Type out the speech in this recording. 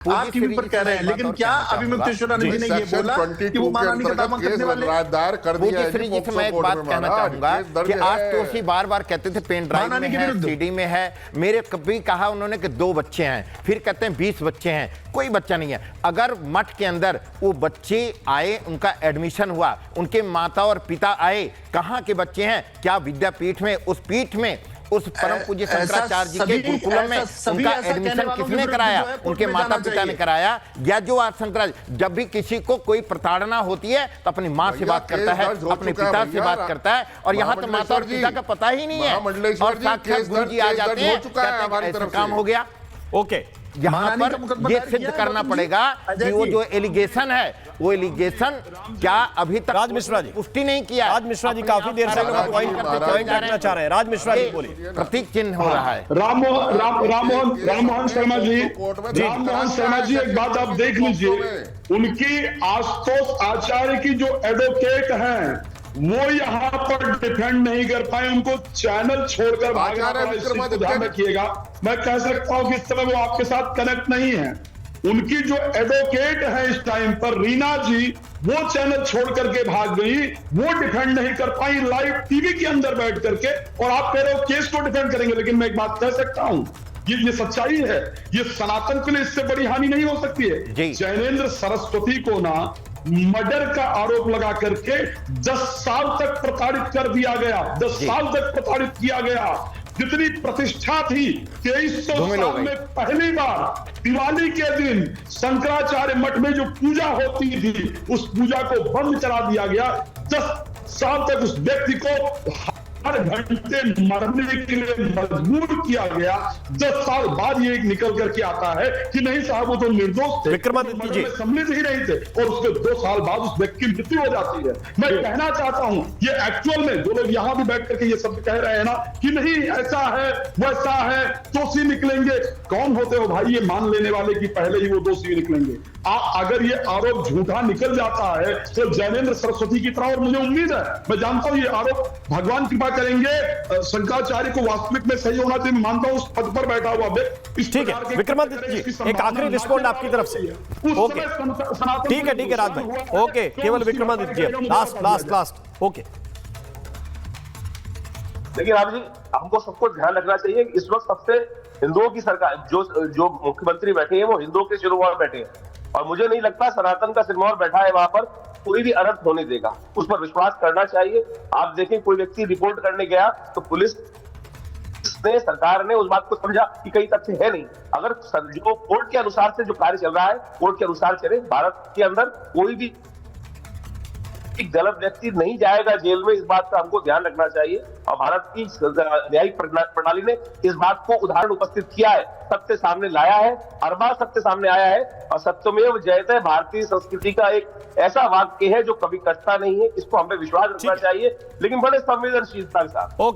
आप टीवी पर कह रहे हैं, लेकिन क्या अभी मुक्तेश्वरानंद जी ने ये बोला कि वो मानहानि का दावा करने वाले दायर कर दिया है? जी से मैं एक बात कहना चाहूंगा कि आशुतोष बार बार कहते थे पेन ड्राइव में है, सीडी में है। मेरे कभी कहा उन्होंने कि 2 बच्चे हैं, फिर कहते हैं 20 बच्चे हैं। कोई बच्चा नहीं है। अगर मठ के अंदर वो बच्चे आए, उनका एडमिशन हुआ, उनके माता और पिता आए, कहाँ के बच्चे हैं? क्या विद्यापीठ में, उस पीठ में, उस परम पूज्य शंकराचार्य जी के गुरुकुलम में उनका एडमिशन किसने कराया? उनके माता पिता ने कराया। या जो आज शंकराचार्य, जब भी किसी को कोई प्रताड़ना होती है तो अपनी माँ से बात करता है, अपने पिता से बात करता है, और यहाँ तो माता और पिता का पता ही नहीं है, और साक्षात गुरु जी आ जाते हैं, ऐसा काम हो गया। ओके, यहाँ पर ये सिद्ध करना पड़ेगा कि वो जो एलिगेशन है, वो एलिगेशन क्या अभी तक राज मिश्रा जी पुष्टि नहीं किया। राज मिश्रा जी काफी देर से पॉइंट करना चाह रहे हैं। राज मिश्रा जी बोलिए। प्रतीक चिन्ह हो रहा है। राममोहन शर्मा जी एक बात आप देख लीजिए, उनकी आशुतोष आचार्य की जो एडवोकेट हैं वो यहाँ पर डिफेंड नहीं कर पाए, उनको चैनल छोड़कर भागना पड़ा। इस चीज को ध्यान रखिएगा। मैं कह सकता हूँ कि इस समय वो आपके साथ कनेक्ट नहीं है। उनकी जो एडवोकेट है इस टाइम पर रीना जी, वो चैनल छोड़ करके भाग गई, वो डिफेंड नहीं कर पाई लाइव टीवी के अंदर बैठ करके। और आप कह रहे हो केस को डिफेंड करेंगे, लेकिन मैं एक बात कह सकता हूं, ये सच्चाई है, ये सनातन के लिए इससे बड़ी हानि नहीं हो सकती है। जैनेंद्र सरस्वती को ना मर्डर का आरोप लगा करके 10 साल तक प्रताड़ित कर दिया गया, 10 साल तक प्रताड़ित किया गया। जितनी प्रतिष्ठा थी, 2300 साल में पहली बार दिवाली के दिन शंकराचार्य मठ में जो पूजा होती थी, उस पूजा को बंद करा दिया गया। 10 साल तक उस व्यक्ति को हर घंटे मरने के लिए मजबूर किया गया। 10 साल बाद ये निकल करके आता है कि नहीं साहब वो तो निर्दोष थे, विक्रमादित्य जी सम्मिलित ही नहीं थे, और उसके 2 साल बाद उस व्यक्ति की मृत्यु हो जाती है। मैं कहना चाहता हूं, ये एक्चुअल में जो लोग यहां भी बैठ करके ये शब्द कह रहे हैं ना कि नहीं ऐसा है वैसा है, दोषी निकलेंगे, कौन होते हो भाई ये मान लेने वाले कि पहले ही वो दोषी निकलेंगे? अगर ये आरोप झूठा निकल जाता है तो जैनेंद्र सरस्वती की तरह, और मुझे उम्मीद है, मैं जानता हूं ये आरोप भगवान कृपा करेंगे, शंकराचार्य को वास्तविक में सही होना चाहिए, मानता हूं उस पद पर बैठा हुआ व्यक्ति। ठीक है विक्रमादित्य जी, एक आखिरी रिस्पॉन्ड आपकी तरफ से। ओके ठीक है राज भाई, ओके केवल विक्रमादित्य जी लास्ट। ओके देखिए राम जी, हमको सबको ध्यान रखना चाहिए कि इस वक्त सबसे हिंदुओं की सरकार, जो मुख्यमंत्री बैठे हैं वो हिंदुओं के सिरमौर बैठे हैं, और मुझे नहीं लगता सनातन का सिरमौर बैठा है वहां पर कोई भी अनर्थ होने देगा। उस पर विश्वास करना चाहिए। आप देखें, कोई व्यक्ति रिपोर्ट करने गया तो पुलिस ने, सरकार ने उस बात को समझा कि कई तथ्य है नहीं। अगर जो कोर्ट के अनुसार से जो कार्य चल रहा है, कोर्ट के अनुसार चले। भारत के अंदर कोई भी गलत व्यक्ति नहीं जाएगा जेल में, इस बात का हमको ध्यान रखना चाहिए। और भारत की न्यायिक प्रणाली ने इस बात को उदाहरण उपस्थित किया है, सत्य सामने लाया है, हर बार सत्य सामने आया है। और सत्यमेव जयते भारतीय संस्कृति का एक ऐसा वाक्य है जो कभी कटता नहीं है। इसको हमें विश्वास रखना चाहिए, लेकिन बड़े संवेदनशीलता के साथ।